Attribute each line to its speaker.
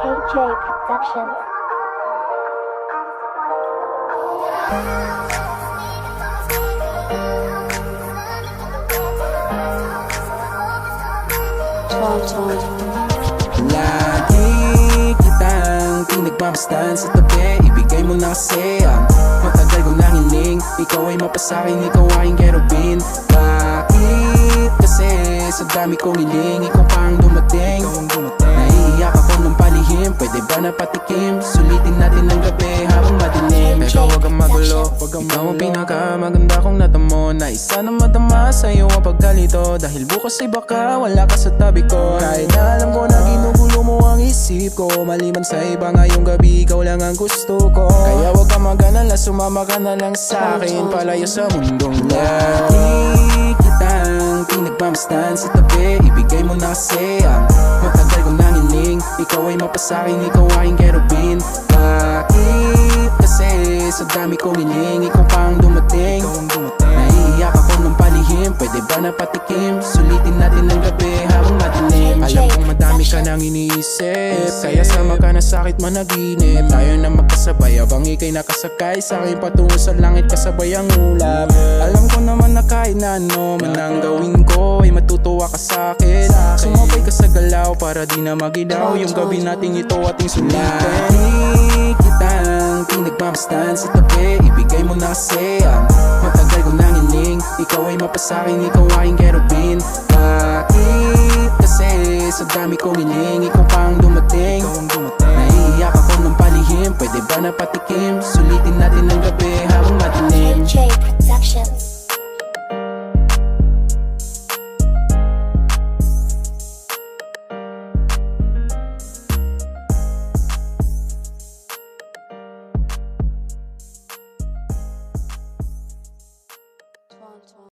Speaker 1: KJ Productions.
Speaker 2: Lagi kitang pinagmamasdan sa tabi. Ibigay mo na kasi ang matagal kong nangiling. Ikaw ay mapasakin, ikaw aking kerubin. Bakit kasi sa dami kong hiling, ikaw pa ang dumating. Naiiyak ako ng palihim, pwede ba na patikim? Sulitin natin ang gabi habang madilim. Ikaw wag kang magulo, ikaw ang pinakamaganda kong natamo. Na isa na madama sa'yo ang pagkalito. Dahil bukas ay baka wala ka sa tabi ko. Kahit na alam ko na ginugulo mo ang isip ko, maliban sa iba ngayong gabi, ikaw lang ang gusto ko. Kaya wag kang mag-alala, sumama ka na lang sa'kin, palayo sa mundong lagi kitang pinagmamasdan sa tabi. Ibigay mo na kasi ang matagal kong nangiling. Ikaw ay mapasakin, ikaw aking kerubin. Bakit kasi sa dami kong hiling, ikaw pa ang dumating. Naiiyak ako ng palihim, pwede ba na patikim? Sulitin natin ang gabi habang madilim. Alam kong madami ka nang iniisip, kaya sama ka na sakit managinip. Tayo na magkasabay habang ikay nakasakay sa akin patungo sa langit, kasabay ang ulap. Alam ko naman na kahit na ano man ang gawin ko, ay matutuwa ka sa'kin. Sumabay ka sa galaw para di na magilaw yung gabi nating ito ating sulitin. Lagi kitang pinagmamasdan sa tabi. Ibigay mo na kasi ang matagal kong nangiling. Ikaw ay mapasakin, ikaw aking kerubin.